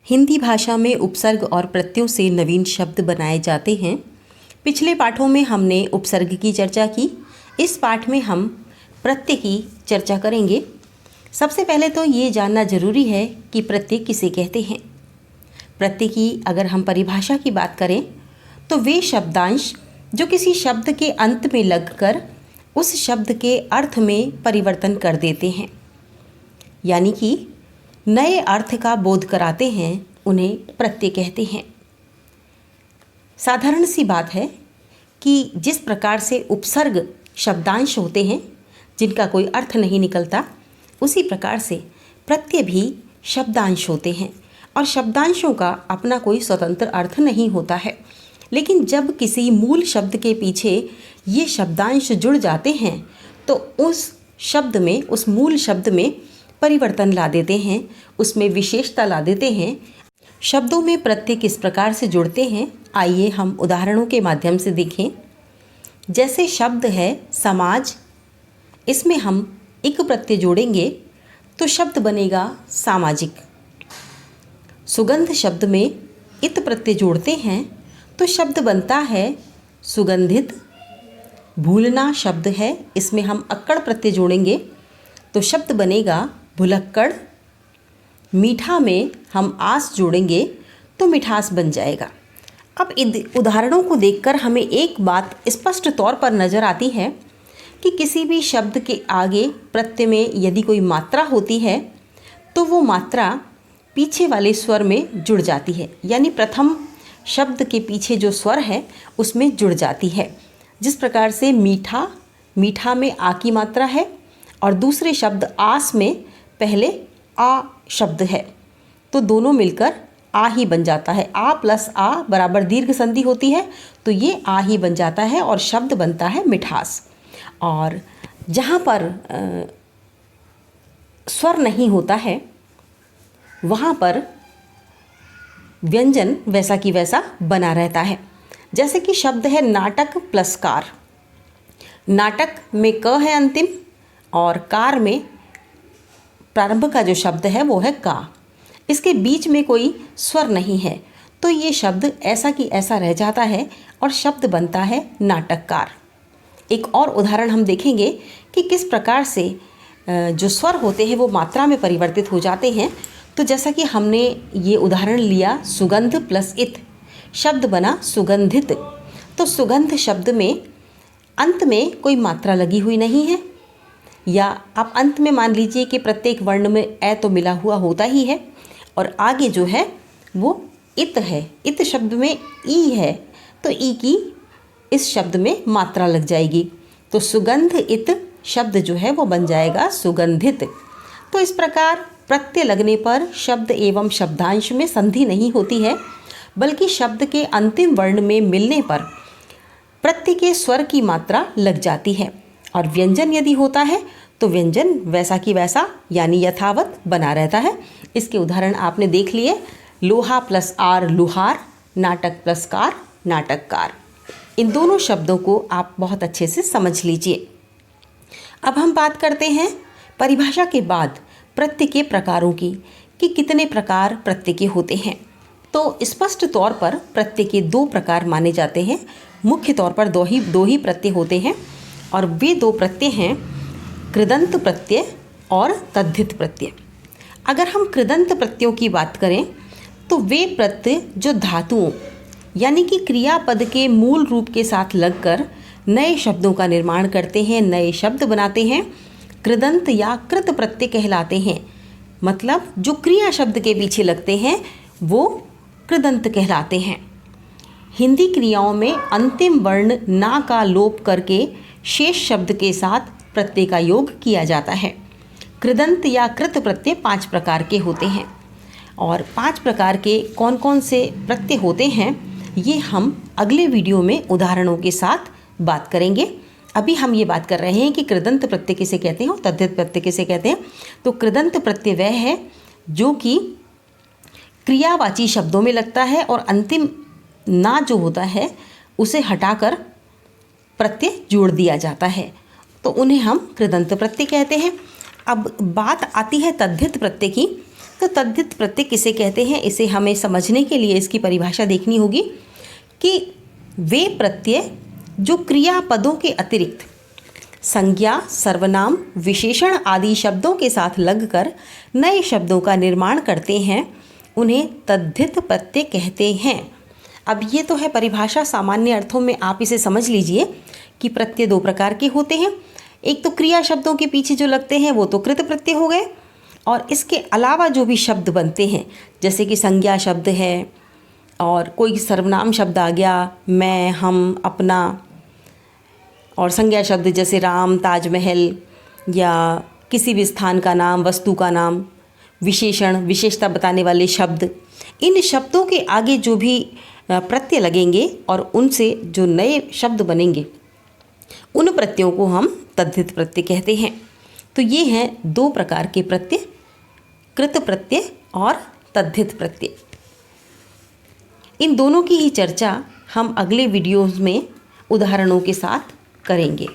हिंदी भाषा में उपसर्ग और प्रत्ययों से नवीन शब्द बनाए जाते हैं। पिछले पाठों में हमने उपसर्ग की चर्चा की। इस पाठ में हम प्रत्यय की चर्चा करेंगे। सबसे पहले तो ये जानना जरूरी है कि प्रत्यय किसे कहते हैं। प्रत्यय की अगर हम परिभाषा की बात करें तो वे शब्दांश जो किसी शब्द के अंत में लगकर उस शब्द के अर्थ में परिवर्तन कर देते हैं, यानी कि नए अर्थ का बोध कराते हैं, उन्हें प्रत्यय कहते हैं। साधारण सी बात है कि जिस प्रकार से उपसर्ग शब्दांश होते हैं जिनका कोई अर्थ नहीं निकलता, उसी प्रकार से प्रत्यय भी शब्दांश होते हैं और शब्दांशों का अपना कोई स्वतंत्र अर्थ नहीं होता है। लेकिन जब किसी मूल शब्द के पीछे ये शब्दांश जुड़ जाते हैं तो उस शब्द में, उस मूल शब्द में परिवर्तन ला देते हैं, उसमें विशेषता ला देते हैं। शब्दों में प्रत्यय किस प्रकार से जुड़ते हैं, आइए हम उदाहरणों के माध्यम से देखें। जैसे शब्द है समाज, इसमें हम इक प्रत्यय जोड़ेंगे तो शब्द बनेगा सामाजिक। सुगंध शब्द में इत प्रत्यय जोड़ते हैं तो शब्द बनता है सुगंधित। भूलना शब्द है, इसमें हम अक्कड़ प्रत्यय जोड़ेंगे तो शब्द बनेगा भुलक्कड़। मीठा में हम आस जोड़ेंगे तो मिठास बन जाएगा। अब उदाहरणों को देखकर हमें एक बात स्पष्ट तौर पर नज़र आती है कि किसी भी शब्द के आगे प्रत्यय में यदि कोई मात्रा होती है तो वो मात्रा पीछे वाले स्वर में जुड़ जाती है, यानी प्रथम शब्द के पीछे जो स्वर है उसमें जुड़ जाती है। जिस प्रकार से मीठा, मीठा में आ की मात्रा है और दूसरे शब्द आस में पहले आ शब्द है तो दोनों मिलकर आ ही बन जाता है। आ प्लस आ बराबर दीर्घ संधि होती है तो ये आ ही बन जाता है और शब्द बनता है मिठास। और जहाँ पर स्वर नहीं होता है वहाँ पर व्यंजन वैसा की वैसा बना रहता है। जैसे कि शब्द है नाटक प्लस कार। नाटक में क है अंतिम और कार में प्रारंभ का जो शब्द है वो है का। इसके बीच में कोई स्वर नहीं है तो ये शब्द ऐसा कि ऐसा रह जाता है और शब्द बनता है नाटककार। एक और उदाहरण हम देखेंगे कि किस प्रकार से जो स्वर होते हैं वो मात्रा में परिवर्तित हो जाते हैं। तो जैसा कि हमने ये उदाहरण लिया सुगंध प्लस इत, शब्द बना सुगंधित। तो सुगंध शब्द में अंत में कोई मात्रा लगी हुई नहीं है, या आप अंत में मान लीजिए कि प्रत्येक वर्ण में ए तो मिला हुआ होता ही है और आगे जो है वो इत है। इत शब्द में ई है तो ई की इस शब्द में मात्रा लग जाएगी तो सुगंध इत शब्द जो है वो बन जाएगा सुगंधित। तो इस प्रकार प्रत्यय लगने पर शब्द एवं शब्दांश में संधि नहीं होती है, बल्कि शब्द के अंतिम वर्ण में मिलने पर प्रत्यय के स्वर की मात्रा लग जाती है। और व्यंजन यदि होता है तो व्यंजन वैसा की वैसा यानी यथावत बना रहता है। इसके उदाहरण आपने देख लिए, लोहा प्लस आर लुहार, नाटक प्लस कार नाटककार। इन दोनों शब्दों को आप बहुत अच्छे से समझ लीजिए। अब हम बात करते हैं परिभाषा के बाद प्रत्यय के प्रकारों की कि कितने प्रकार प्रत्यय के होते हैं। तो स्पष्ट तौर पर प्रत्यय के दो प्रकार माने जाते हैं। मुख्य तौर पर दो ही प्रत्यय होते हैं और वे दो प्रत्यय हैं कृदंत प्रत्यय और तद्धित प्रत्यय। अगर हम कृदंत प्रत्ययों की बात करें तो वे प्रत्यय जो धातुओं यानी कि क्रियापद के मूल रूप के साथ लगकर नए शब्दों का निर्माण करते हैं, नए शब्द बनाते हैं, कृदंत या कृत प्रत्यय कहलाते हैं। मतलब जो क्रिया शब्द के पीछे लगते हैं वो कृदंत कहलाते हैं। हिंदी क्रियाओं में अंतिम वर्ण ना का लोप करके शेष शब्द के साथ प्रत्यय का योग किया जाता है। कृदंत या कृत प्रत्यय 5 प्रकार के होते हैं और 5 प्रकार के कौन कौन से प्रत्यय होते हैं ये हम अगले वीडियो में उदाहरणों के साथ बात करेंगे। अभी हम ये बात कर रहे हैं कि कृदंत प्रत्यय किसे कहते हैं और तद्धित प्रत्यय किसे कहते हैं। तो कृदंत प्रत्यय वह है जो कि क्रियावाची शब्दों में लगता है और अंतिम ना जो होता है उसे हटाकर प्रत्यय जोड़ दिया जाता है, तो उन्हें हम कृदंत प्रत्यय कहते हैं। अब बात आती है तद्धित प्रत्यय की। तो तद्धित प्रत्यय किसे कहते हैं, इसे हमें समझने के लिए इसकी परिभाषा देखनी होगी कि वे प्रत्यय जो क्रियापदों के अतिरिक्त संज्ञा, सर्वनाम, विशेषण आदि शब्दों के साथ लगकर नए शब्दों का निर्माण करते हैं, उन्हें तद्धित प्रत्यय कहते हैं। अब ये तो है परिभाषा, सामान्य अर्थों में आप इसे समझ लीजिए कि प्रत्यय दो प्रकार के होते हैं। एक तो क्रिया शब्दों के पीछे जो लगते हैं वो तो कृत प्रत्यय हो गए, और इसके अलावा जो भी शब्द बनते हैं जैसे कि संज्ञा शब्द है और कोई सर्वनाम शब्द आ गया, मैं, हम, अपना, और संज्ञा शब्द जैसे राम, ताजमहल या किसी भी स्थान का नाम, वस्तु का नाम, विशेषण, विशेषता बताने वाले शब्द, इन शब्दों के आगे जो भी प्रत्यय लगेंगे और उनसे जो नए शब्द बनेंगे उन प्रत्ययों को हम तद्धित प्रत्यय कहते हैं। तो ये हैं दो प्रकार के प्रत्यय, कृत प्रत्यय और तद्धित प्रत्यय। इन दोनों की ही चर्चा हम अगले वीडियोज़ में उदाहरणों के साथ करेंगे।